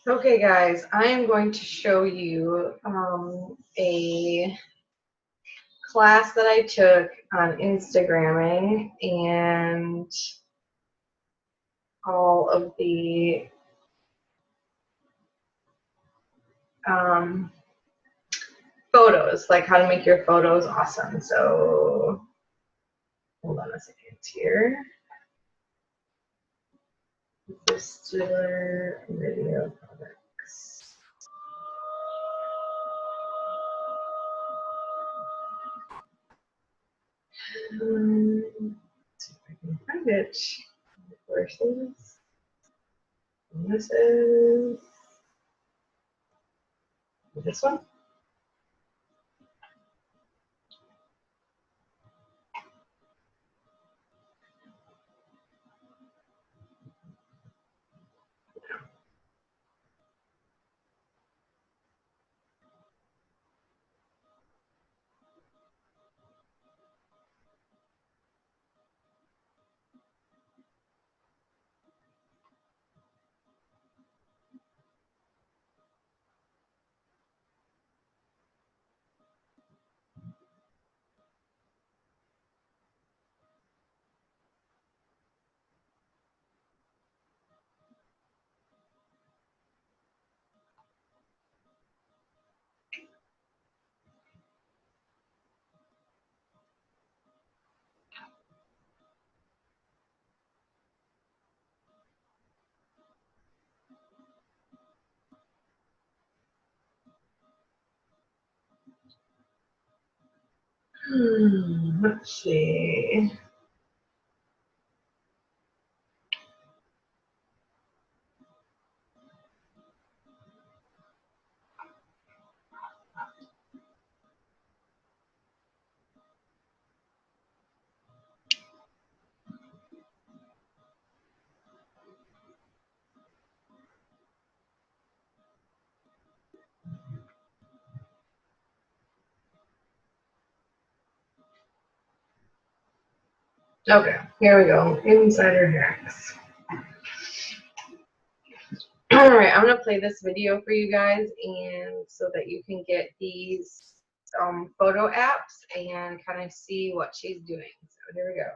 Okay guys, I am going to show you a class that I took on Instagramming and all of the photos, like how to make your photos awesome. So hold on a second here. Sister video products. Let's see if I can find it. Courses. And this is this one. Let's see. Okay, here we go. Insider hacks. Alright, I'm going to play this video for you guys and so that you can get these photo apps and kind of see what she's doing. So here we go.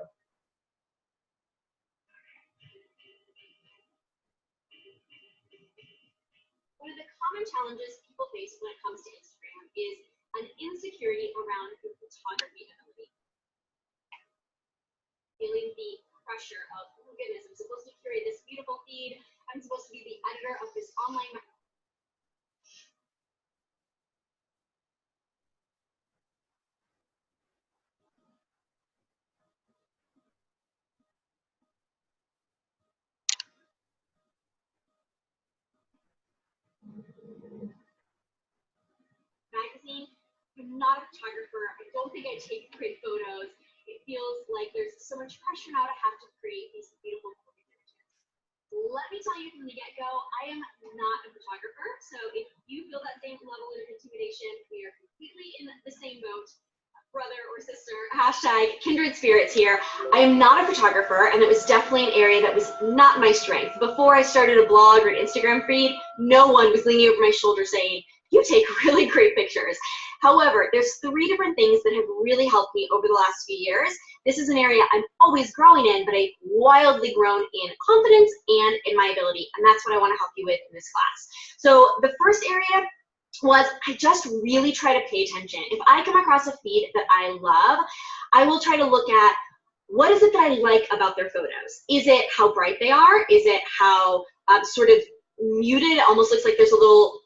One of the common challenges people face when it comes to Instagram is an insecurity around your photography ability. Feeling the pressure of, oh goodness, I'm supposed to curate this beautiful feed. I'm supposed to be the editor of this online magazine. I'm not a photographer. I don't think I take great photos. It feels like there's so much pressure now to have to create these beautiful images. Let me tell you from the get-go, I am not a photographer. So if you feel that same level of intimidation, we are completely in the same boat. Brother or sister, hashtag kindred spirits here. I am not a photographer, and it was definitely an area that was not my strength. Before I started a blog or an Instagram feed, no one was leaning over my shoulder saying, you take really great pictures. However, there's 3 different things that have really helped me over the last few years. This is an area I'm always growing in, but I've wildly grown in confidence and in my ability, and that's what I want to help you with in this class. So the first area was I just really try to pay attention. If I come across a feed that I love, I will try to look at what is it that I like about their photos. Is it how bright they are? Is it how sort of muted? It almost looks like there's a little,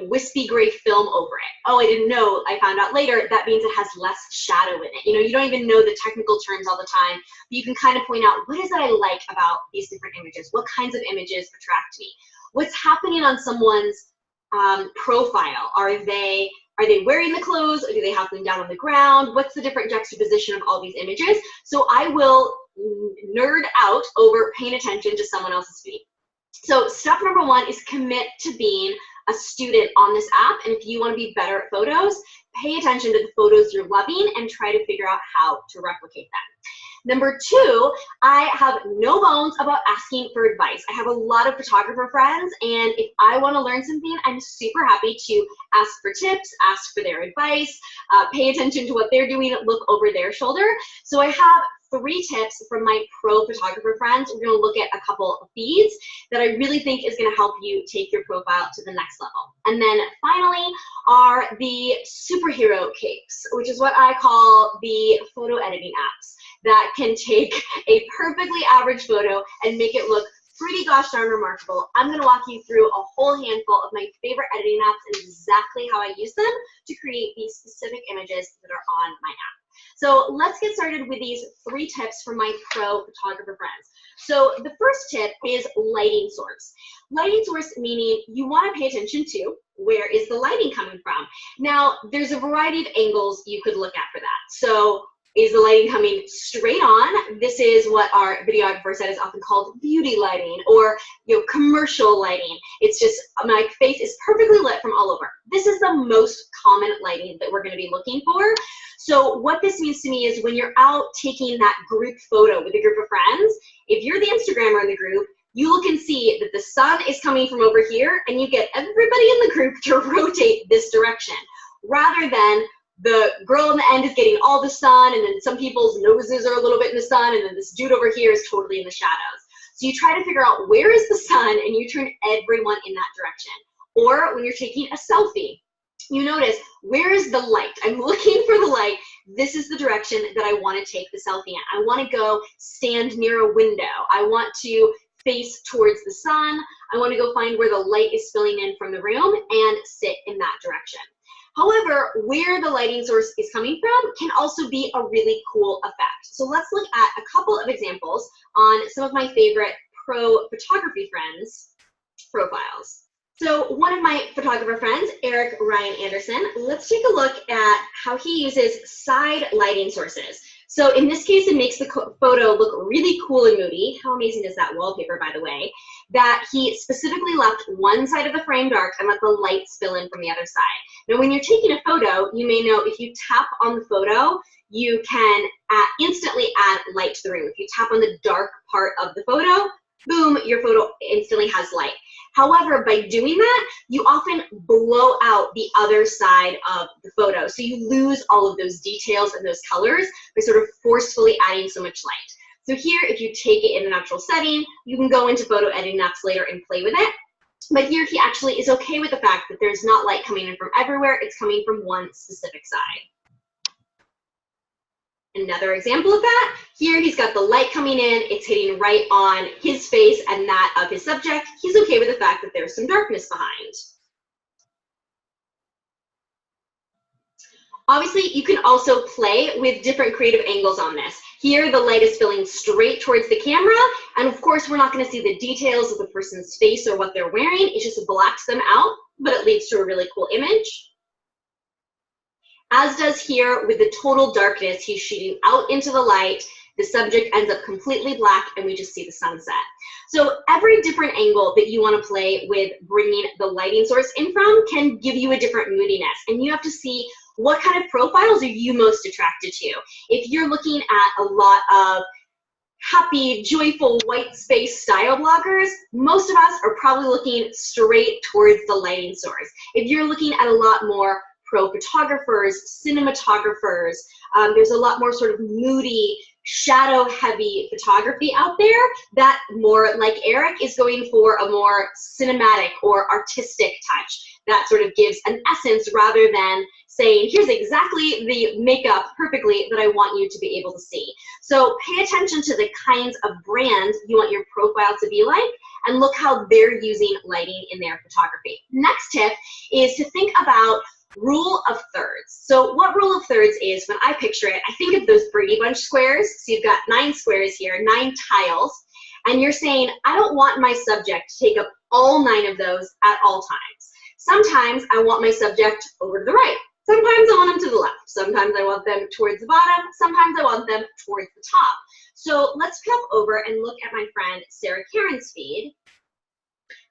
wispy gray film over it. Oh, I didn't know. I found out later that means it has less shadow in it. You don't even know the technical terms all the time, but you can kind of point out what is it I like about these different images? What kinds of images attract me? What's happening on someone's profile? Are they wearing the clothes, or do they have them down on the ground? What's the different juxtaposition of all these images? So I will nerd out over paying attention to someone else's feed. So step number 1 is commit to being a student on this app, and if you want to be better at photos, pay attention to the photos you're loving and try to figure out how to replicate them. Number two, I have no bones about asking for advice. I have a lot of photographer friends, and if I want to learn something, I'm super happy to ask for tips, ask for their advice, pay attention to what they're doing, look over their shoulder. So I have 3 tips from my pro photographer friends. We're going to look at a couple of feeds that I really think is going to help you take your profile to the next level. And then finally are the superhero capes, which is what I call the photo editing apps that can take a perfectly average photo and make it look pretty gosh darn remarkable. I'm going to walk you through a whole handful of my favorite editing apps and exactly how I use them to create these specific images that are on my app. So let's get started with these 3 tips from my pro photographer friends. So the first tip is lighting source. Lighting source meaning you want to pay attention to where is the lighting coming from. Now, there's a variety of angles you could look at for that. So is the lighting coming straight on? This is what our videographer said is often called beauty lighting, or commercial lighting. It's just my face is perfectly lit from all over. This is the most common lighting that we're going to be looking for. So what this means to me is when you're out taking that group photo with a group of friends, if you're the Instagrammer in the group, you look and see that the sun is coming from over here, and you get everybody in the group to rotate this direction, rather than the girl in the end is getting all the sun, and then some people's noses are a little bit in the sun, and then this dude over here is totally in the shadows. So you try to figure out where is the sun, and you turn everyone in that direction. Or when you're taking a selfie, you notice, where is the light? I'm looking for the light. This is the direction that I want to take the selfie in. I want to go stand near a window. I want to face towards the sun. I want to go find where the light is spilling in from the room and sit in that direction. However, where the lighting source is coming from can also be a really cool effect. So let's look at a couple of examples on some of my favorite pro photography friends' profiles. So one of my photographer friends, Eric Ryan Anderson, let's take a look at how he uses side lighting sources. So in this case, it makes the photo look really cool and moody. How amazing is that wallpaper, by the way? That he specifically left one side of the frame dark and let the light spill in from the other side. Now, when you're taking a photo, you may know if you tap on the photo, you can instantly add light to the room. If you tap on the dark part of the photo, boom, your photo instantly has light. However, by doing that, you often blow out the other side of the photo. So you lose all of those details and those colors by sort of forcefully adding so much light. So here, if you take it in a natural setting, you can go into photo editing apps later and play with it. But here, he actually is okay with the fact that there's not light coming in from everywhere. It's coming from one specific side. Another example of that, here he's got the light coming in, it's hitting right on his face and that of his subject. He's okay with the fact that there's some darkness behind. Obviously, you can also play with different creative angles on this. Here, the light is spilling straight towards the camera, and of course, we're not going to see the details of the person's face or what they're wearing. It just blacks them out, but it leads to a really cool image. As does here with the total darkness, he's shooting out into the light, the subject ends up completely black, and we just see the sunset. So every different angle that you want to play with bringing the lighting source in from can give you a different moodiness, and you have to see what kind of profiles are you most attracted to. If you're looking at a lot of happy, joyful, white space style bloggers, most of us are probably looking straight towards the lighting source. If you're looking at a lot more pro photographers, cinematographers, there's a lot more sort of moody, shadow heavy photography out there that more like Eric is going for a more cinematic or artistic touch that sort of gives an essence rather than saying, here's exactly the makeup perfectly that I want you to be able to see. So pay attention to the kinds of brands you want your profile to be like, and look how they're using lighting in their photography. Next tip is to think about rule of thirds. So what rule of thirds is, when I picture it, I think of those Brady Bunch squares. So you've got 9 squares here, 9 tiles, and you're saying, I don't want my subject to take up all 9 of those at all times. Sometimes I want my subject over to the right. Sometimes I want them to the left. Sometimes I want them towards the bottom. Sometimes I want them towards the top. So let's come over and look at my friend Sarah Karen's feed.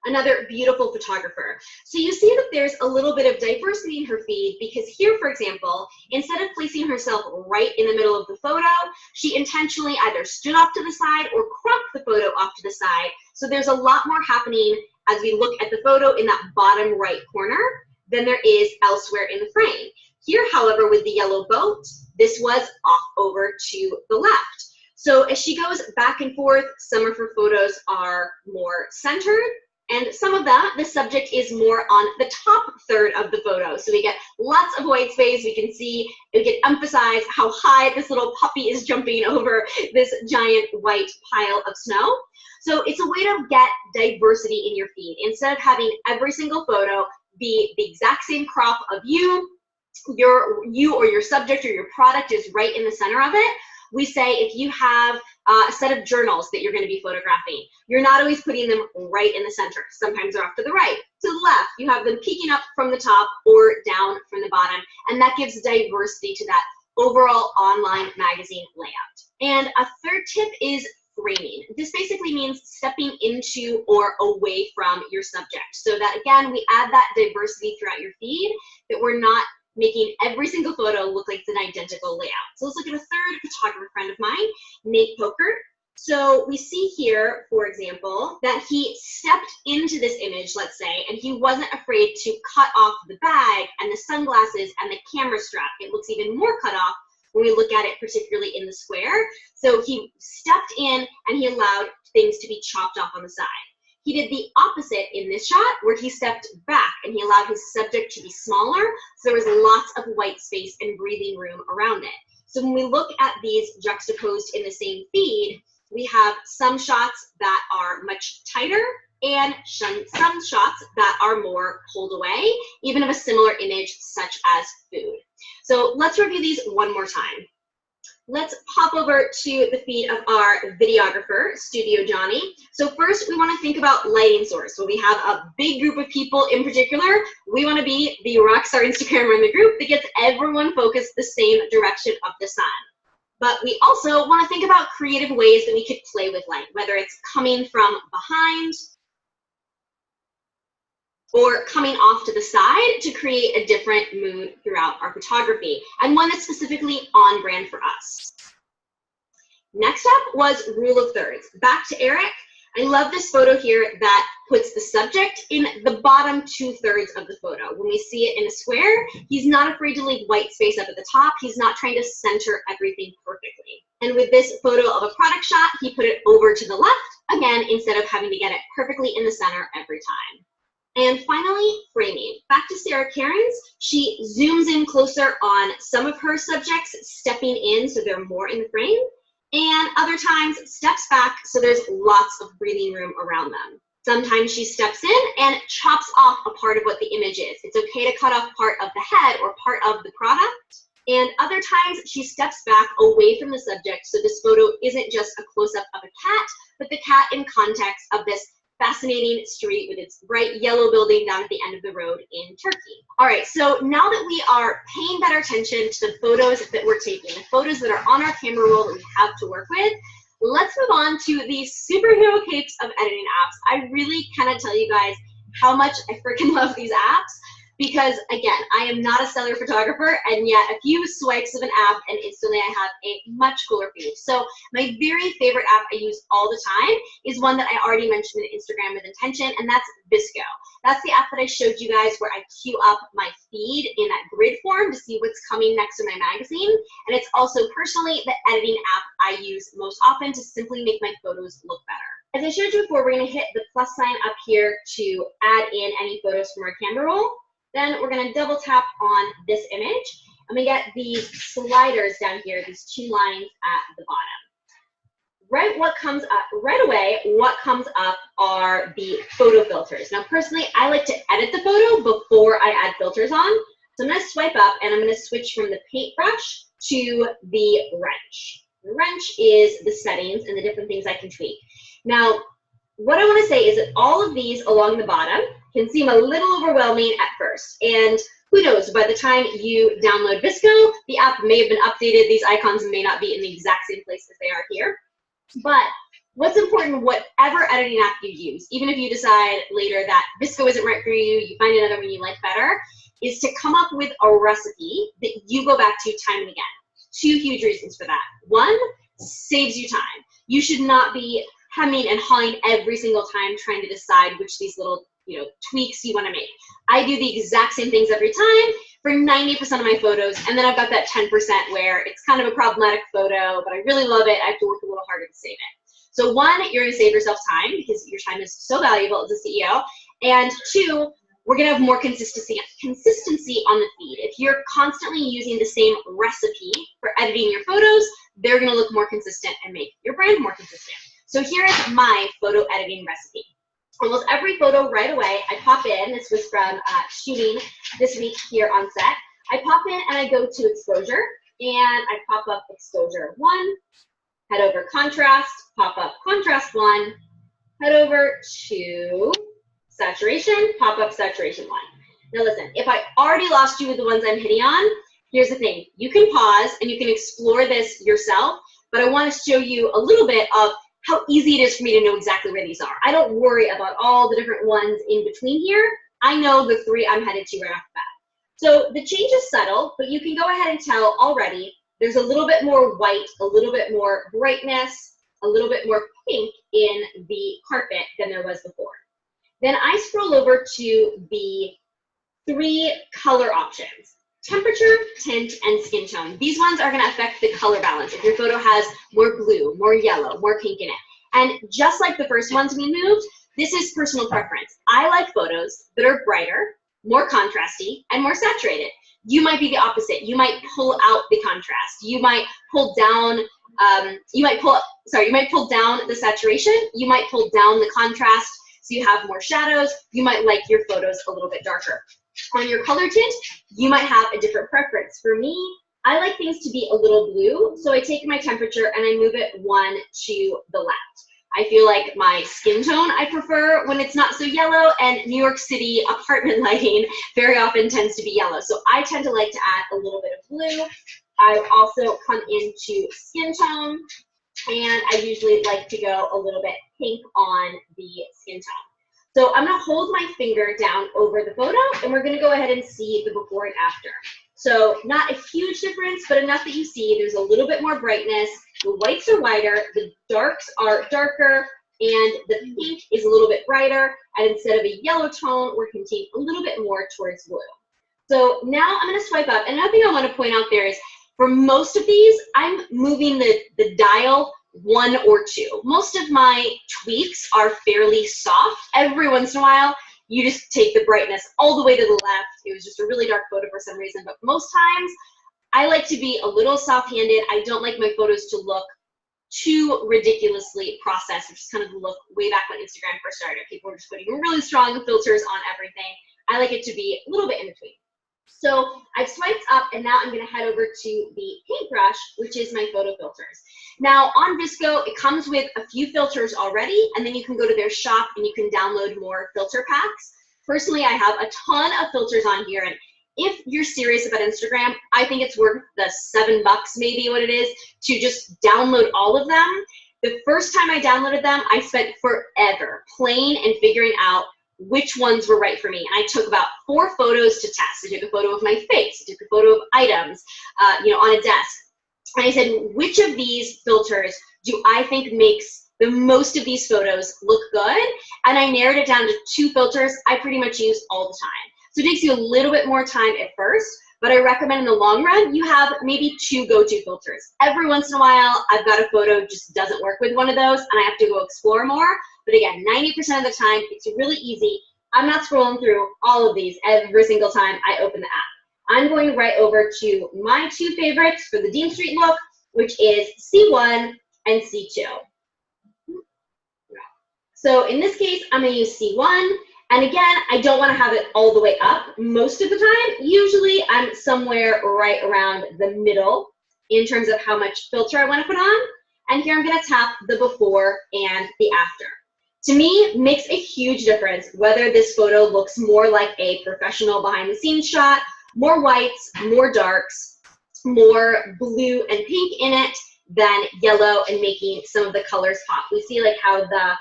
another beautiful photographer. So you see that there's a little bit of diversity in her feed, because here, for example, instead of placing herself right in the middle of the photo, she intentionally either stood off to the side or cropped the photo off to the side. So there's a lot more happening as we look at the photo in that bottom right corner than there is elsewhere in the frame. Here, however, with the yellow boat, this was off over to the left. So as she goes back and forth, some of her photos are more centered, and some of that, the subject is more on the top third of the photo. So we get lots of white space. We can see, we can emphasize how high this little puppy is jumping over this giant white pile of snow. So it's a way to get diversity in your feed. Instead of having every single photo be the exact same crop of you or your subject or your product is right in the center of it, we say if you have a set of journals that you're going to be photographing, you're not always putting them right in the center. Sometimes they're off to the right, to the left. You have them peeking up from the top or down from the bottom, and that gives diversity to that overall online magazine layout. And a third tip is framing. This basically means stepping into or away from your subject, so that, again, we add that diversity throughout your feed, that we're not making every single photo look like it's an identical layout. So let's look at a third photographer friend of mine, Nate Poker. So we see here, for example, that he stepped into this image, let's say, and he wasn't afraid to cut off the bag and the sunglasses and the camera strap. It looks even more cut off when we look at it, particularly in the square. So he stepped in and he allowed things to be chopped off on the side. He did the opposite in this shot, where he stepped back and he allowed his subject to be smaller, so there was lots of white space and breathing room around it. So when we look at these juxtaposed in the same feed, we have some shots that are much tighter and some shots that are more pulled away, even of a similar image such as food. So let's review these one more time. Let's pop over to the feed of our videographer, Studio Johnny. So first, we want to think about lighting source. So we have a big group of people in particular. We want to be the rockstar Instagrammer in the group that gets everyone focused the same direction of the sun. But we also want to think about creative ways that we could play with light, whether it's coming from behind or coming off to the side to create a different mood throughout our photography, and one that's specifically on brand for us. Next up was rule of thirds. Back to Eric. I love this photo here that puts the subject in the bottom 2/3 of the photo. When we see it in a square, he's not afraid to leave white space up at the top. He's not trying to center everything perfectly. And with this photo of a product shot, he put it over to the left, again, instead of having to get it perfectly in the center every time. And finally, framing. Back to Sarah Cairns. She zooms in closer on some of her subjects, stepping in so they're more in the frame, and other times steps back so there's lots of breathing room around them. Sometimes she steps in and chops off a part of what the image is. It's okay to cut off part of the head or part of the product. And other times she steps back away from the subject so this photo isn't just a close-up of a cat, but the cat in context of this fascinating street with its bright yellow building down at the end of the road in Turkey. All right, so now that we are paying better attention to the photos that we're taking, the photos that are on our camera roll that we have to work with, let's move on to these superhero capes of editing apps. I really cannot tell you guys how much I freaking love these apps, because again, I am not a stellar photographer, and yet a few swipes of an app and instantly I have a much cooler feed. So my very favorite app I use all the time is one that I already mentioned in Instagram with Intention, and that's VSCO. That's the app that I showed you guys where I queue up my feed in that grid form to see what's coming next in my magazine. And it's also personally the editing app I use most often to simply make my photos look better. As I showed you before, we're going to hit the plus sign up here to add in any photos from our camera roll. Then we're going to double tap on this image, and we get these sliders down here, these two lines at the bottom. Right away, what comes up are the photo filters. Now, personally, I like to edit the photo before I add filters on. So I'm going to swipe up, and I'm going to switch from the paintbrush to the wrench. The wrench is the settings and the different things I can tweak. Now, what I want to say is that all of these along the bottom can seem a little overwhelming at first. And who knows, by the time you download VSCO, the app may have been updated. These icons may not be in the exact same place as they are here. But what's important, whatever editing app you use, even if you decide later that VSCO isn't right for you, you find another one you like better, is to come up with a recipe that you go back to time and again. Two huge reasons for that. One, saves you time. You should not be hemming and hawing every single time trying to decide which these little tweaks you want to make. I do the exact same things every time for 90% of my photos, and then I've got that 10% where it's kind of a problematic photo, but I really love it. I have to work a little harder to save it. So one, you're going to save yourself time because your time is so valuable as a CEO, and two, we're going to have more consistency on the feed. If you're constantly using the same recipe for editing your photos, they're going to look more consistent and make your brand more consistent. So here is my photo editing recipe. Almost every photo right away, I pop in. This was from shooting this week here on set. I pop in and I go to exposure, and I pop up exposure 1, head over contrast, pop up contrast 1, head over to saturation, pop up saturation 1. Now listen, if I already lost you with the ones I'm hitting on, here's the thing. You can pause and you can explore this yourself, but I want to show you a little bit of how easy it is for me to know exactly where these are. I don't worry about all the different ones in between here. I know the 3 I'm headed to right off the bat. So the change is subtle, but you can go ahead and tell already there's a little bit more white, a little bit more brightness, a little bit more pink in the carpet than there was before. Then I scroll over to the 3 color options: temperature, tint, and skin tone. These ones are going to affect the color balance. If your photo has more blue, more yellow, more pink in it. And just like the first ones we moved, this is personal preference. I like photos that are brighter, more contrasty, and more saturated. You might be the opposite. You might pull out the contrast. You might pull down you might pull down the saturation. You might pull down the contrast so you have more shadows. You might like your photos a little bit darker. On your color tint, you might have a different preference. For me, I like things to be a little blue, so I take my temperature and I move it 1 to the left. I feel like my skin tone I prefer when it's not so yellow, and New York City apartment lighting very often tends to be yellow. So I tend to like to add a little bit of blue. I also come into skin tone, and I usually like to go a little bit pink on the skin tone. So I'm going to hold my finger down over the photo, and we're going to go ahead and see the before and after. So not a huge difference, but enough that you see there's a little bit more brightness. The whites are whiter, the darks are darker, and the pink is a little bit brighter. And instead of a yellow tone, we're continuing a little bit more towards blue. So now I'm going to swipe up. Another thing I want to point out there is for most of these, I'm moving the dial 1 or 2. Most of my tweaks are fairly soft. Every once in a while, you just take the brightness all the way to the left. It was just a really dark photo for some reason, but most times I like to be a little soft-handed. I don't like my photos to look too ridiculously processed, which is kind of the look way back when Instagram first started. People were just putting really strong filters on everything. I like it to be a little bit in between. So I've swiped up, and now I'm going to head over to the paintbrush, which is my photo filters. Now on VSCO, it comes with a few filters already, and then you can go to their shop and you can download more filter packs. Personally, I have a ton of filters on here, and if you're serious about Instagram, I think it's worth the $7 maybe what it is to just download all of them. The first time I downloaded them, I spent forever playing and figuring out which ones were right for me. And I took about 4 photos to test. I took a photo of my face, I took a photo of items, on a desk. And I said, which of these filters do I think makes the most of these photos look good? And I narrowed it down to 2 filters I pretty much use all the time. So it takes you a little bit more time at first, but I recommend in the long run, you have maybe 2 go-to filters. Every once in a while, I've got a photo just doesn't work with one of those, and I have to go explore more. But again, 90% of the time, it's really easy. I'm not scrolling through all of these every single time I open the app. I'm going right over to my 2 favorites for the Dean Street look, which is C1 and C2. So in this case, I'm going to use C1. And again, I don't want to have it all the way up most of the time. Usually, I'm somewhere right around the middle in terms of how much filter I want to put on. And here I'm going to tap the before and the after. To me, it makes a huge difference whether this photo looks more like a professional behind-the-scenes shot, more whites, more darks, more blue and pink in it. than yellow and making some of the colors pop. We see like how the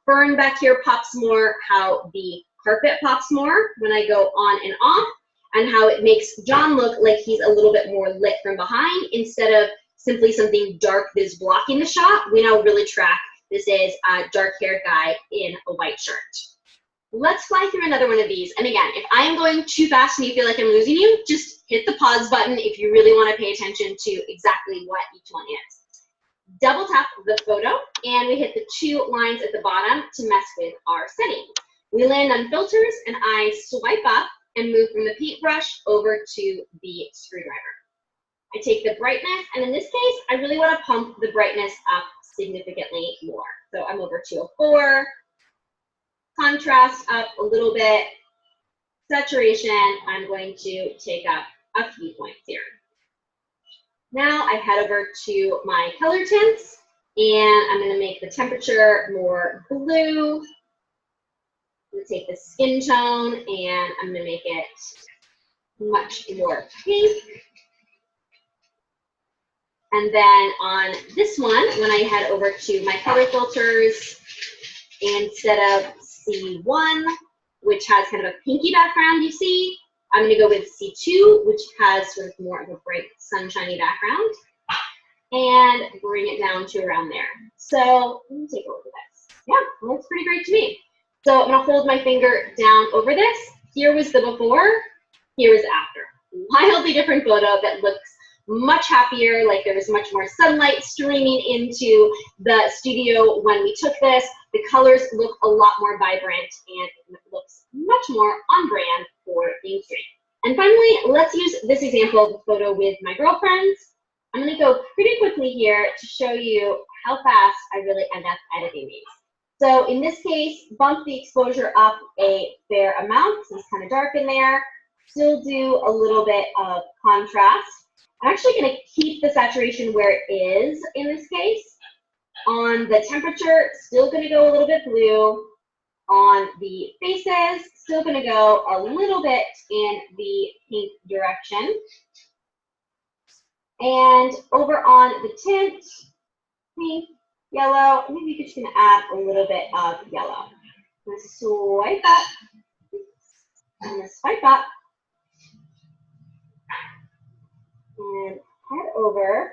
fern back here pops more, how the carpet pops more when I go on and off, and how it makes John look like he's a little bit more lit from behind instead of simply something dark that is blocking the shot. We now really track this is a dark-haired guy in a white shirt. Let's fly through another one of these. And again, if I am going too fast and you feel like I'm losing you, just hit the pause button if you really want to pay attention to exactly what each one is. Double tap the photo, and we hit the 2 lines at the bottom to mess with our settings. We land on filters, and I swipe up and move from the paintbrush over to the screwdriver. I take the brightness, and in this case, I really want to pump the brightness up significantly more. So I'm over to a 4, contrast up a little bit, saturation, I'm going to take up a few points here. Now I head over to my color tints, and I'm going to make the temperature more blue. I'm going to take the skin tone, and I'm going to make it much more pink. And then on this one, when I head over to my color filters, instead of C1, which has kind of a pinky background, you see, I'm going to go with C2, which has sort of more of a bright sunshiny background, and bring it down to around there. So let me take a look at this. Yeah, looks pretty great to me. So I'm going to hold my finger down over this. Here was the before, here is after. Wildly different photo that looks much happier, like there was much more sunlight streaming into the studio when we took this. The colors look a lot more vibrant, and it looks much more on brand for Main Street. And finally, let's use this example of the photo with my girlfriends. I'm going to go pretty quickly here to show you how fast I really end up editing these. So in this case, bump the exposure up a fair amount because it's kind of dark in there. Still do a little bit of contrast. I'm actually going to keep the saturation where it is in this case. On the temperature, still going to go a little bit blue. On the faces, still going to go a little bit in the pink direction. And over on the tint, pink, yellow, maybe you're just going to add a little bit of yellow. I'm going to swipe up. I'm going to swipe up. And head over,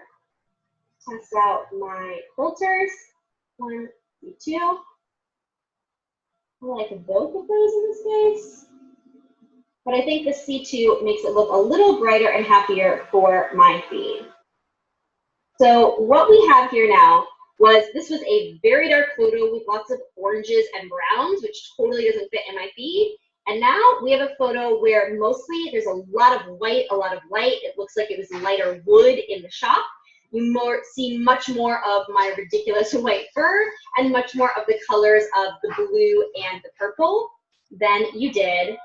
test out my filters, 1, 2. I like both of those in this case, but I think the C2 makes it look a little brighter and happier for my feed. So what we have here now was, this was a very dark photo with lots of oranges and browns, which totally doesn't fit in my feed. And now we have a photo where mostly there's a lot of white, a lot of light. It looks like it was lighter wood in the shop. You see much more of my ridiculous white fur and much more of the colors of the blue and the purple than you did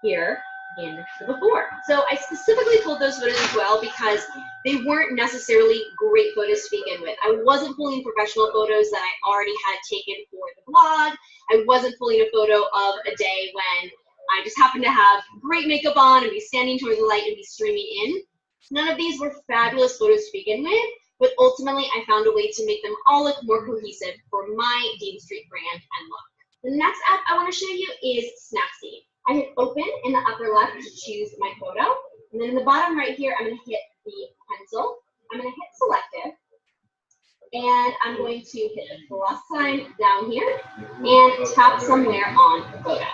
here in the before. So I specifically pulled those photos as well because they weren't necessarily great photos to begin with. I wasn't pulling professional photos that I already had taken for the blog. I wasn't pulling a photo of a day when I just happened to have great makeup on and be standing towards the light and be streaming in. None of these were fabulous photos to begin with, but ultimately I found a way to make them all look more cohesive for my Dean Street brand and look. The next app I want to show you is Snapseed. I hit open in the upper left to choose my photo, and then in the bottom right here, I'm going to hit the pencil. I'm going to hit selective, and I'm going to hit the plus sign down here and tap somewhere on the photo.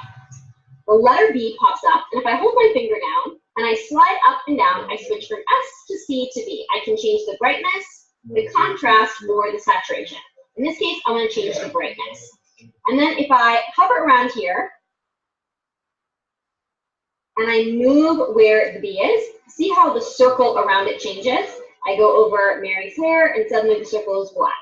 The letter B pops up, and if I hold my finger down and I slide up and down, I switch from S to C to B. I can change the brightness, the contrast, or the saturation. In this case, I'm going to change the brightness. And then if I hover around here, and I move where the B is, see how the circle around it changes? I go over Mary's hair, and suddenly the circle is black.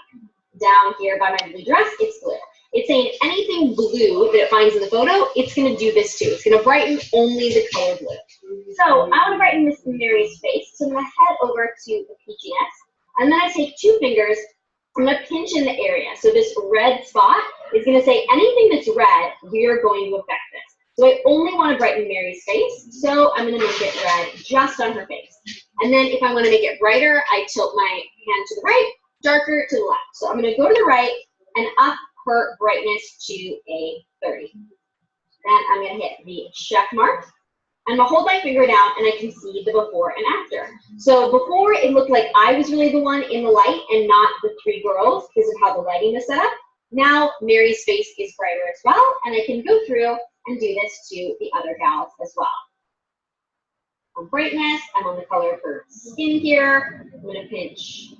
Down here by my blue dress, it's blue. It's saying anything blue that it finds in the photo, it's going to do this too. It's going to brighten only the color blue. So I want to brighten Miss Mary's face, so I'm going to head over to the peachiness, and then I take 2 fingers, I'm going to pinch in the area. So this red spot is going to say anything that's red, we are going to affect this. So I only want to brighten Mary's face, so I'm going to make it red just on her face. And then if I want to make it brighter, I tilt my hand to the right, darker to the left. So I'm going to go to the right and up her brightness to a 30. Then I'm going to hit the check mark. I'm going to hold my finger down and I can see the before and after. So before it looked like I was really the one in the light and not the three girls because of how the lighting was set up. Now Mary's face is brighter as well, and I can go through and do this to the other gals as well. On brightness, I'm on the color of her skin here. I'm going to pinch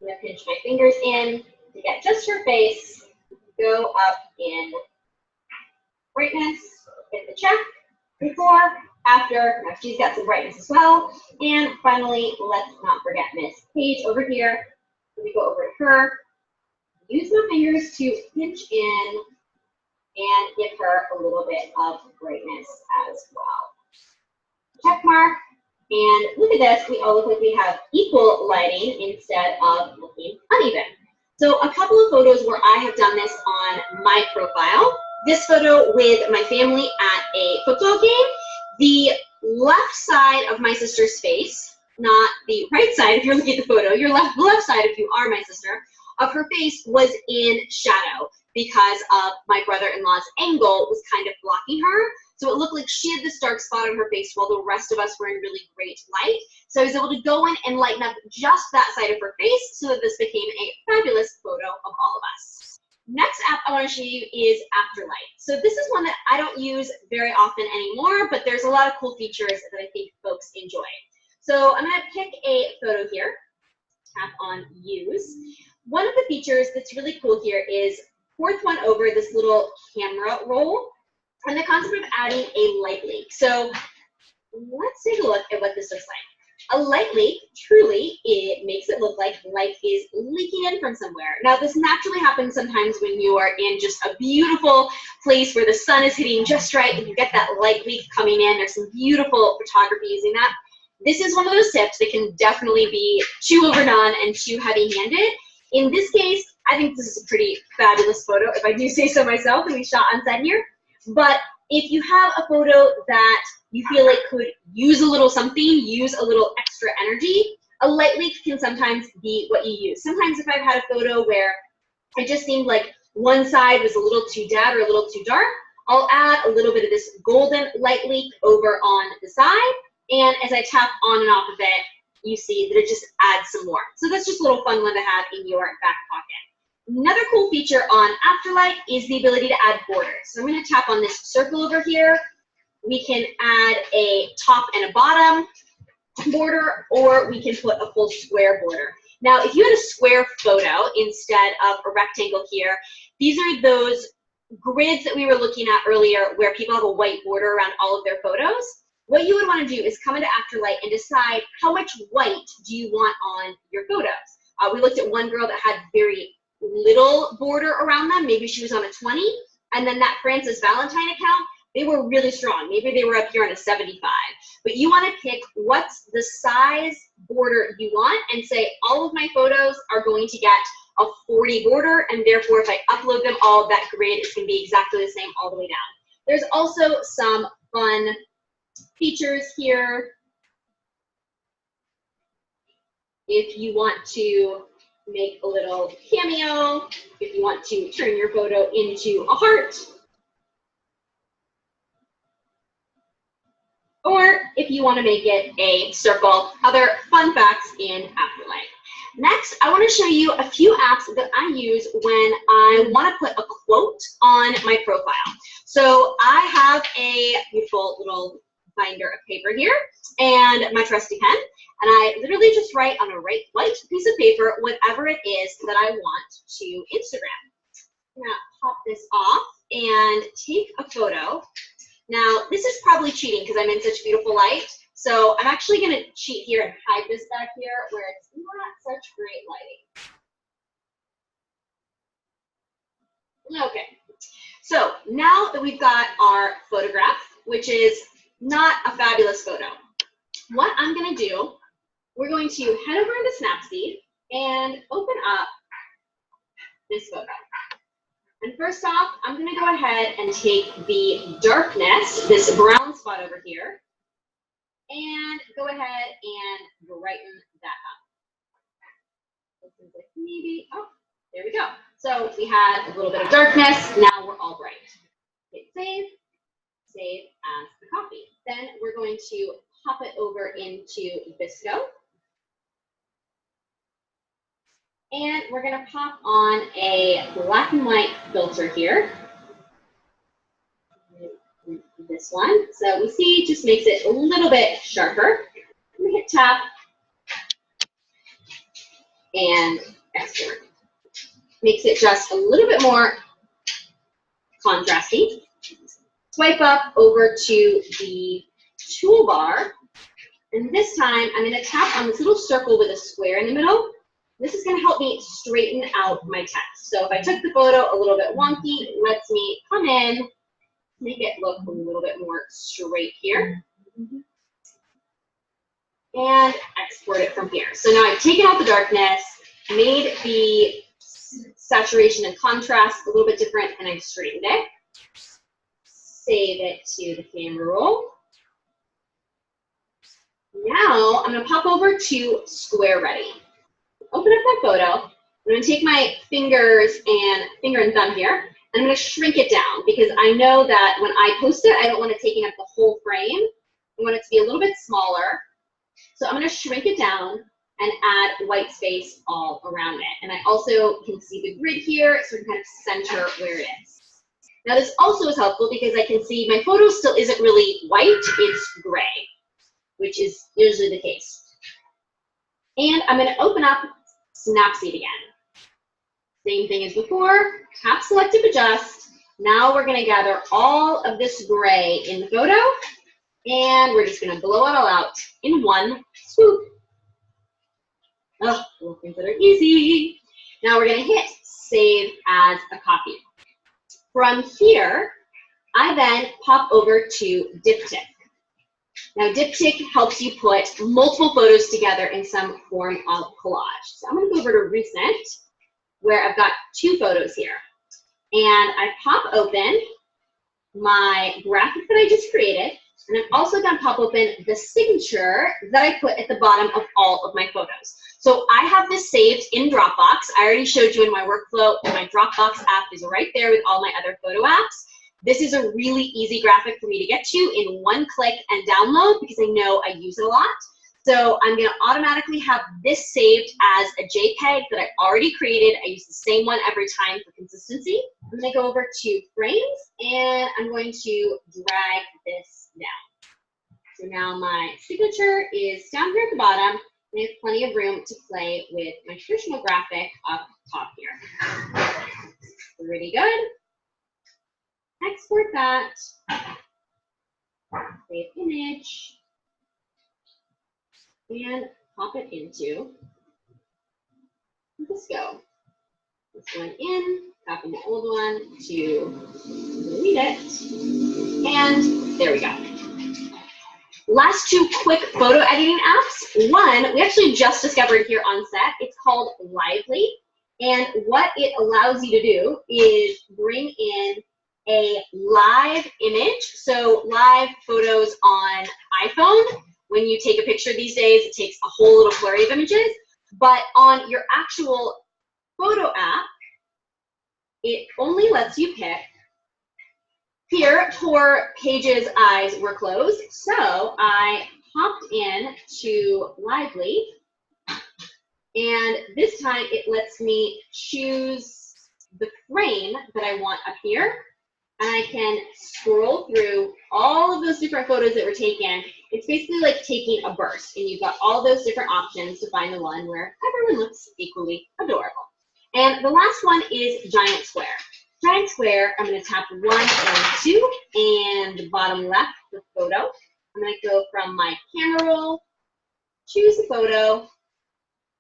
my fingers in to get just her face. Go up in brightness, hit the check, before, after. Now she's got some brightness as well. And finally, let's not forget Miss Paige over here. Let me go over to her. Use my fingers to pinch in and give her a little bit of brightness as well. Check mark. And look at this. We all look like we have equal lighting instead of looking uneven. So a couple of photos where I have done this on my profile. This photo with my family at a football game. The left side of my sister's face, not the right side if you're looking at the photo, your left side if you are my sister, of her face was in shadow because of my brother-in-law's angle was kind of blocking her. So it looked like she had this dark spot on her face while the rest of us were in really great light. So I was able to go in and lighten up just that side of her face so that this became a fabulous photo of all of us. Next app I want to show you is Afterlight. So this is one that I don't use very often anymore, but there's a lot of cool features that I think folks enjoy. So I'm going to pick a photo here, tap on Use. One of the features that's really cool here is fourth one over, this little camera roll, and the concept of adding a light leak. So let's take a look at what this looks like. A light leak, truly, it makes it look like light is leaking in from somewhere. Now, this naturally happens sometimes when you are in just a beautiful place where the sun is hitting just right and you get that light leak coming in. There's some beautiful photography using that. This is one of those tips that can definitely be too overdone and too heavy-handed. In this case, I think this is a pretty fabulous photo, if I do say so myself, and we shot on set here. But if you have a photo that you feel like could use a little something, use a little extra energy, a light leak can sometimes be what you use. Sometimes if I've had a photo where it just seemed like one side was a little too dead or a little too dark, I'll add a little bit of this golden light leak over on the side, and as I tap on and off of it, you see that it just adds some more. So that's just a little fun one to have in your back pocket. Another cool feature on Afterlight is the ability to add borders. So I'm going to tap on this circle over here. We can add a top and a bottom border, or we can put a full square border. Now, if you had a square photo instead of a rectangle here, these are those grids that we were looking at earlier where people have a white border around all of their photos. What you would want to do is come into Afterlight and decide how much white do you want on your photos. We looked at one girl that had very little border around them. Maybe she was on a 20. And then that Frances Valentine account, they were really strong. Maybe they were up here on a 75. But you want to pick what's the size border you want and say all of my photos are going to get a 40 border, and therefore if I upload them all, that grid is going to be exactly the same all the way down. There's also some fun features here. If you want to make a little cameo, if you want to turn your photo into a heart, or if you want to make it a circle. Other fun facts in Afterlight. Next, I want to show you a few apps that I use when I want to put a quote on my profile. So I have a beautiful little binder of paper here and my trusty pen, and I literally just write on a white piece of paper whatever it is that I want to Instagram. I'm going to pop this off and take a photo. Now, this is probably cheating because I'm in such beautiful light, so I'm actually going to cheat here and hide this back here where it's not such great lighting. Okay, so now that we've got our photograph, which is not a fabulous photo, what I'm going to do, we're going to head over into Snapseed and open up this photo. And first off, I'm going to go ahead and take the darkness, this brown spot over here, and go ahead and brighten that up. Looks like maybe, oh, there we go. So we had a little bit of darkness, now we're all bright. Hit save, save as the copy. Then we're going to pop it over into VSCO. And we're going to pop on a black and white filter here. This one. So we see it just makes it a little bit sharper. I'm going to hit tap and export. Makes it just a little bit more contrasty. Swipe up over to the toolbar. And this time I'm going to tap on this little circle with a square in the middle. This is going to help me straighten out my text. So if I took the photo a little bit wonky, it lets me come in, make it look a little bit more straight here, and export it from here. So now I've taken out the darkness, made the saturation and contrast a little bit different, and I've straightened it. Save it to the camera roll. Now I'm going to pop over to Square Ready. Open up that photo. I'm going to take my finger and thumb here, and I'm going to shrink it down because I know that when I post it, I don't want it taking up the whole frame. I want it to be a little bit smaller. So I'm going to shrink it down and add white space all around it. And I also can see the grid here, so I can kind of center where it is. Now this also is helpful because I can see my photo still isn't really white, it's gray, which is usually the case. And I'm going to open up Snapseed again. Same thing as before, tap Selective Adjust. Now we're going to gather all of this gray in the photo, and we're just going to blow it all out in one swoop. Oh, little things that are easy. Now we're going to hit Save as a Copy. From here, I then pop over to Diptyque. Now, Diptyque helps you put multiple photos together in some form of collage. So I'm going to go over to Recent, where I've got two photos here. And I pop open my graphic that I just created, and I'm also going to pop open the signature that I put at the bottom of all of my photos. So I have this saved in Dropbox. I already showed you in my workflow, and my Dropbox app is right there with all my other photo apps. This is a really easy graphic for me to get to in one click and download because I know I use it a lot. So I'm going to automatically have this saved as a JPEG that I already created. I use the same one every time for consistency. I'm going to go over to Frames, and I'm going to drag this down. So now my signature is down here at the bottom. I have plenty of room to play with my traditional graphic up top here. Pretty good. Export that, save image, and pop it into VSCO. This one in, copy the old one to delete it, and there we go. Last two quick photo editing apps. One, we actually just discovered here on set. It's called Lively, and what it allows you to do is bring in a live image. So live photos on iPhone, when you take a picture these days, it takes a whole little flurry of images. But on your actual photo app, it only lets you pick. Here, poor Paige's eyes were closed, so I popped in to Lively, and this time it lets me choose the frame that I want up here. And I can scroll through all of those different photos that were taken. It's basically like taking a burst, and you've got all those different options to find the one where everyone looks equally adorable. And the last one is Giant Square. Giant Square, I'm going to tap 1 and 2, and the bottom left, the photo. I'm going to go from my camera roll, choose the photo,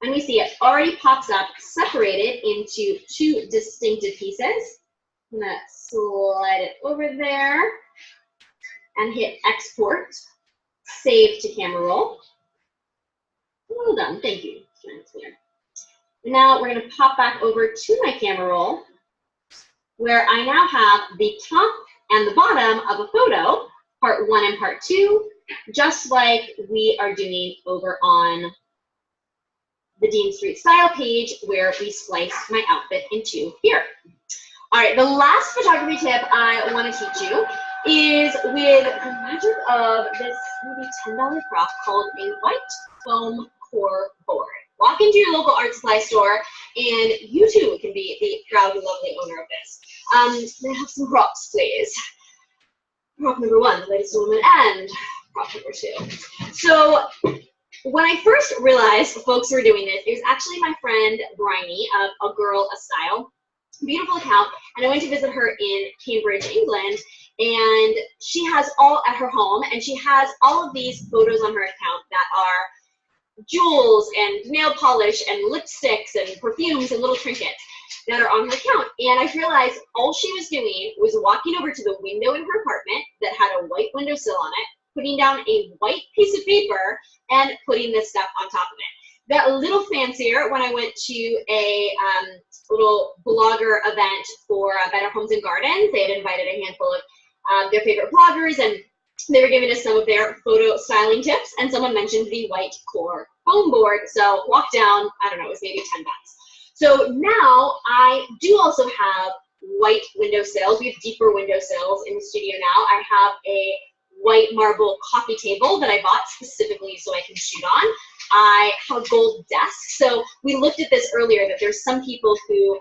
and we see it already pops up, separated into two distinctive pieces. I'm going to slide it over there and hit Export, Save to Camera Roll. Well done, thank you. Now we're going to pop back over to my camera roll, where I now have the top and the bottom of a photo, part 1 and part 2, just like we are doing over on the Dean Street Style page where we spliced my outfit into here. All right, the last photography tip I want to teach you is with the magic of this maybe $10 prop called a white foam core board. Walk into your local art supply store and you too can be the proud and lovely owner of this. May I have some props, please? Prop number 1, the latest woman, and prop number 2. So when I first realized folks were doing this, it was actually my friend Bryony of A Girl, A Style. Beautiful account, and I went to visit her in Cambridge, England, and she has all at her home, and she has all of these photos on her account that are jewels and nail polish and lipsticks and perfumes and little trinkets that are on her account. And I realized all she was doing was walking over to the window in her apartment that had a white windowsill on it, putting down a white piece of paper and putting this stuff on top of it. Got a little fancier when I went to a little blogger event for Better Homes and Gardens. They had invited a handful of their favorite bloggers, and they were giving us some of their photo styling tips, and someone mentioned the white core foam board. So walked down, I don't know, it was maybe $10. So now I do also have white windowsills. We have deeper windowsills in the studio now. I have a white marble coffee table that I bought specifically so I can shoot on. I have a gold desk. So we looked at this earlier, that there's some people who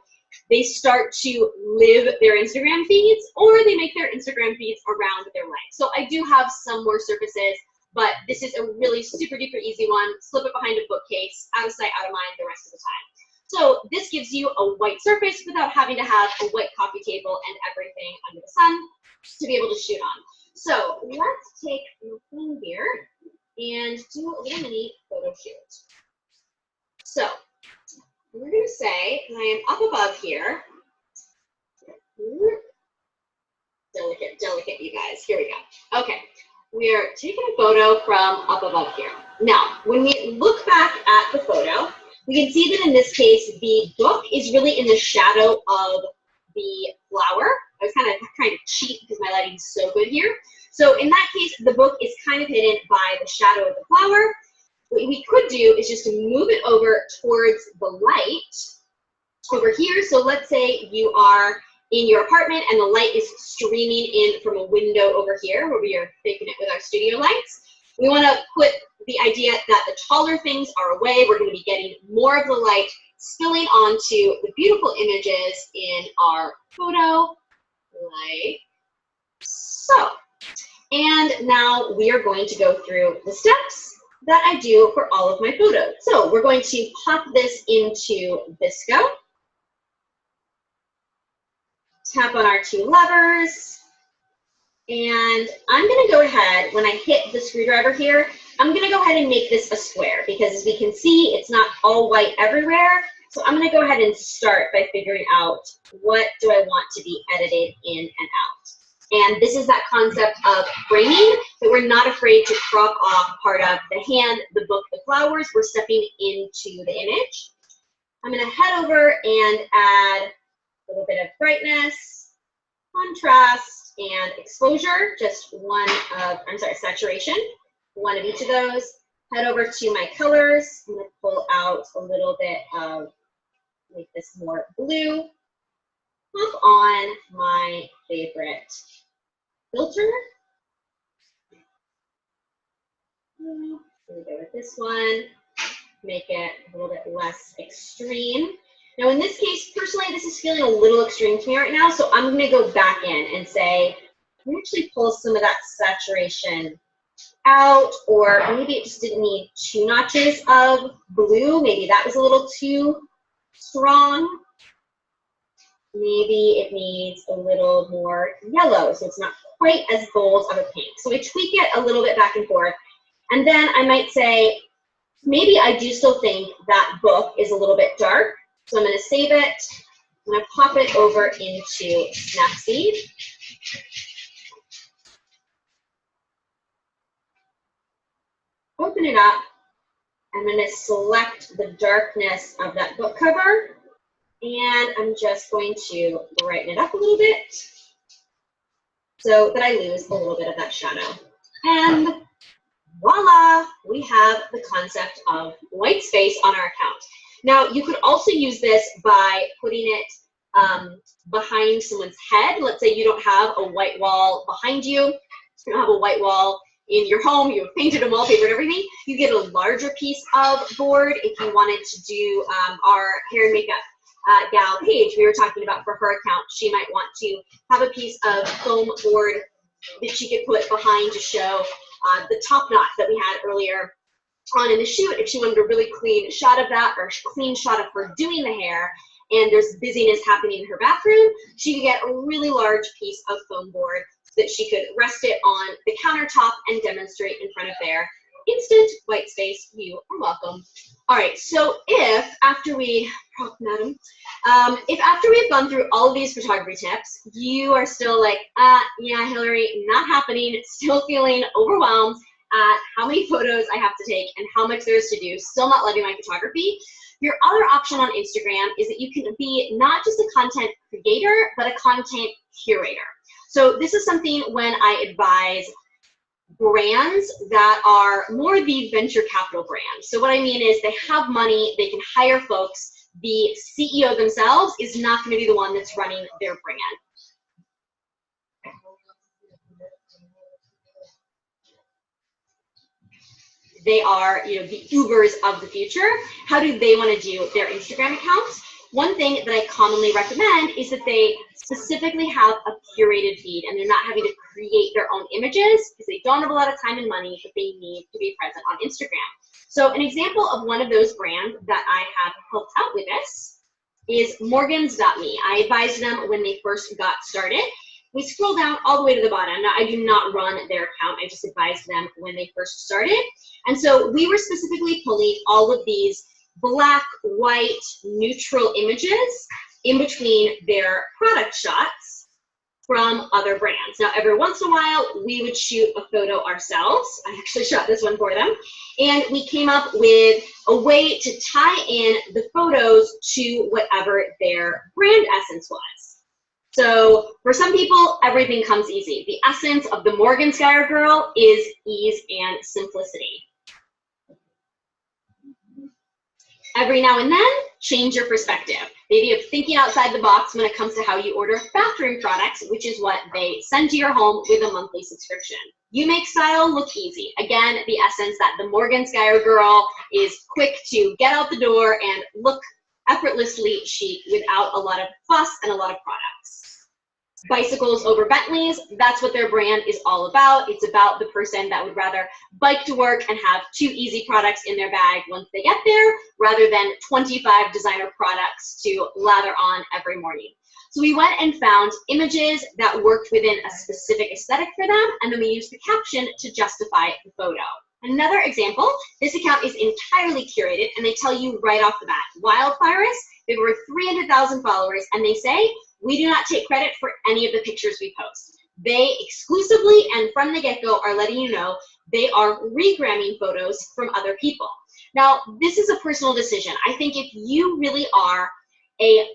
they start to live their Instagram feeds, or they make their Instagram feeds around their life. So I do have some more surfaces, but this is a really super duper easy one. Slip it behind a bookcase, out of sight, out of mind the rest of the time. So this gives you a white surface without having to have a white coffee table and everything under the sun to be able to shoot on. So let's take your phone here and do a little mini photo shoot. So we're going to say that I am up above here. Delicate, you guys. Here we go. Okay, we are taking a photo from up above here. Now, when we look back at the photo, we can see that in this case, the book is really in the shadow of the flower. I was kind of trying to cheat because my lighting is so good here. So in that case, the book is kind of hidden by the shadow of the flower. What we could do is just to move it over towards the light over here. So let's say you are in your apartment and the light is streaming in from a window over here where we are faking it with our studio lights. We want to put the idea that the taller things are away. We're going to be getting more of the light spilling onto the beautiful images in our photo, like so. And now we are going to go through the steps that I do for all of my photos. So we're going to pop this into VSCO. Tap on our 2 levers. And I'm going to go ahead, when I hit the screwdriver here, I'm going to go ahead and make this a square because as we can see, it's not all white everywhere. So I'm going to go ahead and start by figuring out what do I want to be edited in and out. And this is that concept of framing, that we're not afraid to crop off part of the hand, the book, the flowers. We're stepping into the image. I'm going to head over and add a little bit of brightness, contrast, and exposure, just saturation, one of each of those. Head over to my colors. I'm going to pull out a little bit of, make this more blue. Pop on my favorite filter. Here we go with this one. Make it a little bit less extreme. Now in this case, personally, this is feeling a little extreme to me right now, so I'm going to go back in and say, let me actually pull some of that saturation out, or maybe it just didn't need 2 notches of blue. Maybe that was a little too strong. Maybe it needs a little more yellow, so it's not quite as bold of a pink. So we tweak it a little bit back and forth. And then I might say, maybe I do still think that book is a little bit dark. So I'm going to save it. I'm going to pop it over into Snapseed. Open it up. I'm going to select the darkness of that book cover And I'm just going to brighten it up a little bit so that I lose a little bit of that shadow. And voila, we have the concept of white space on our account. Now, you could also use this by putting it behind someone's head. Let's say you don't have a white wall behind you. You don't have a white wall in your home. You've painted and wallpapered and everything. You get a larger piece of board if you wanted to do our hair and makeup gal Paige we were talking about for her account. She might want to have a piece of foam board that she could put behind to show the top knot that we had earlier on in the shoot. If she wanted a really clean shot of that, or a clean shot of her doing the hair, and there's busyness happening in her bathroom, she could get a really large piece of foam board so that she could rest it on the countertop and demonstrate in front of there. Instant white space, you are welcome. All right, so if after we, if after we've gone through all of these photography tips, you are still like, yeah, Hillary, not happening, still feeling overwhelmed at how many photos I have to take and how much there is to do, still not loving my photography, your other option on Instagram is that you can be not just a content creator, but a content curator. So this is something when I advise brands that are more the venture capital brands. So what I mean is they have money, they can hire folks. The CEO themselves is not going to be the one that's running their brand. They are, you know, the Ubers of the future. How do they want to do their Instagram accounts? One thing that I commonly recommend is that they specifically have a curated feed and they're not having to create their own images because they don't have a lot of time and money, but they need to be present on Instagram. So an example of one of those brands that I have helped out with this is Morgans.me. I advised them when they first got started. We scroll down all the way to the bottom. Now, I do not run their account. I just advised them when they first started. And so we were specifically pulling all of these black, white, neutral images in between their product shots from other brands. Now, every once in a while, we would shoot a photo ourselves. I actually shot this one for them. And we came up with a way to tie in the photos to whatever their brand essence was. So for some people, everything comes easy. The essence of the Morgenstern girl is ease and simplicity. Every now and then, change your perspective. Maybe of thinking outside the box when it comes to how you order bathroom products, which is what they send to your home with a monthly subscription. You make style look easy. Again, the essence that the Morgenstern girl is quick to get out the door and look effortlessly chic without a lot of fuss and a lot of products. Bicycles over Bentleys, that's what their brand is all about. It's about the person that would rather bike to work and have 2 easy products in their bag once they get there, rather than 25 designer products to lather on every morning. So we went and found images that worked within a specific aesthetic for them, and then we used the caption to justify the photo. Another example, this account is entirely curated, and they tell you right off the bat, Wildfires, they have over 300,000 followers, and they say, we do not take credit for any of the pictures we post. They exclusively and from the get-go are letting you know they are regramming photos from other people. Now, this is a personal decision. I think if you really are a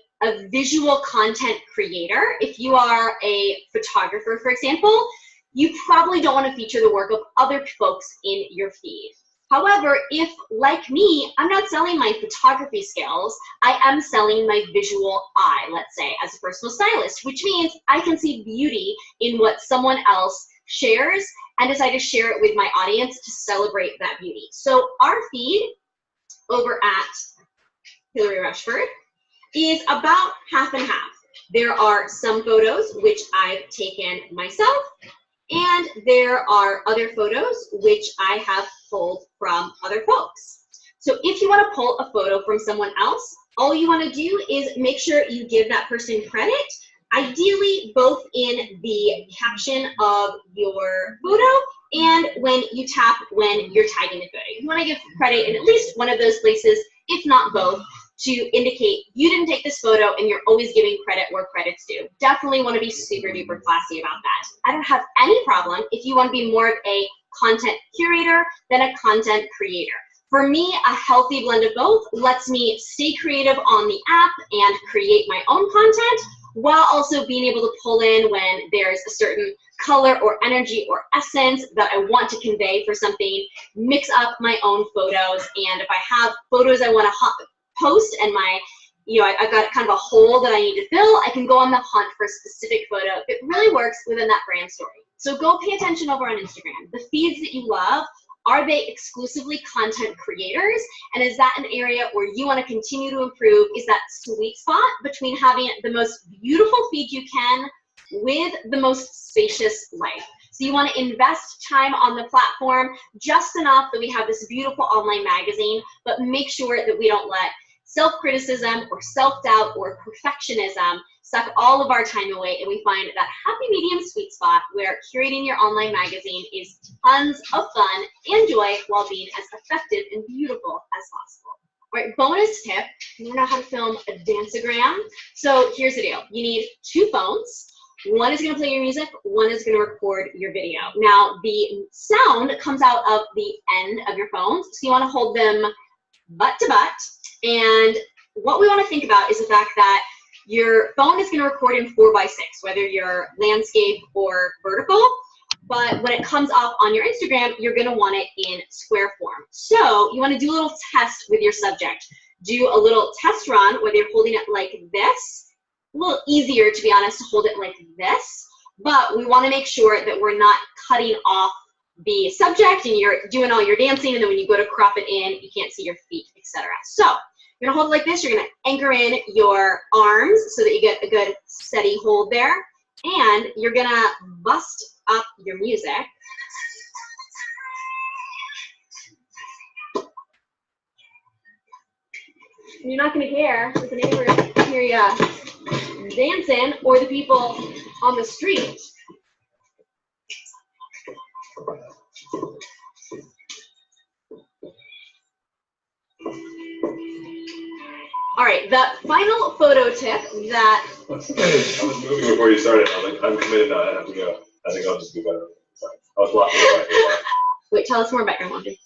visual content creator, if you are a photographer, for example, you probably don't want to feature the work of other folks in your feed. However, if, like me, I'm not selling my photography skills, I am selling my visual eye, let's say, as a personal stylist, which means I can see beauty in what someone else shares and decide to share it with my audience to celebrate that beauty. So our feed over at Hillary Rushford is about half and half. There are some photos which I've taken myself, and there are other photos which I have pulled from other folks. So if you want to pull a photo from someone else, all you want to do is make sure you give that person credit, ideally both in the caption of your photo and when you tap when you're tagging the photo. You want to give credit in at least one of those places, if not both, to indicate you didn't take this photo and you're always giving credit where credit's due. Definitely want to be super duper classy about that. I don't have any problem if you want to be more of a content curator than a content creator. For me, a healthy blend of both lets me stay creative on the app and create my own content, while also being able to pull in when there's a certain color or energy or essence that I want to convey for something, mix up my own photos, and if I have photos I want to post and I've got kind of a hole that I need to fill, I can go on the hunt for a specific photo. It really works within that brand story. So go pay attention over on Instagram. The feeds that you love, are they exclusively content creators? And is that an area where you want to continue to improve? Is that sweet spot between having the most beautiful feed you can with the most spacious life? So you want to invest time on the platform just enough that we have this beautiful online magazine, but make sure that we don't let self-criticism or self-doubt or perfectionism suck all of our time away, and we find that happy medium sweet spot where curating your online magazine is tons of fun and joy while being as effective and beautiful as possible. All right, bonus tip, you don't know how to film a danceogram. So here's the deal. You need 2 phones. One is going to play your music, one is going to record your video. Now, the sound comes out of the end of your phones, so you want to hold them butt to butt. And what we want to think about is the fact that your phone is going to record in 4:6, whether you're landscape or vertical. But when it comes up on your Instagram, you're going to want it in square form. So you want to do a little test with your subject. Do a little test run, whether you're holding it like this. A little easier, to be honest, to hold it like this. But we want to make sure that we're not cutting off the subject and you're doing all your dancing, and then when you go to crop it in, you can't see your feet, etc. So you're going to hold it like this. You're going to anchor in your arms so that you get a good steady hold there. And you're going to bust up your music. And you're not going to care if the neighbors hear you dancing or the people on the street. All right, the final photo tip that... I was moving before you started. I'm like, I'm committed now. I have to go. I think I'll just do better. Sorry. I was blocking the back. Wait, tell us more about your laundry.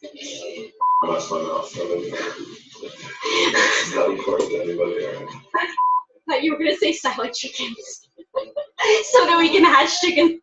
I lost my mouth. Not important to anybody there. I thought you were going to say silent chickens. So that we can hatch chickens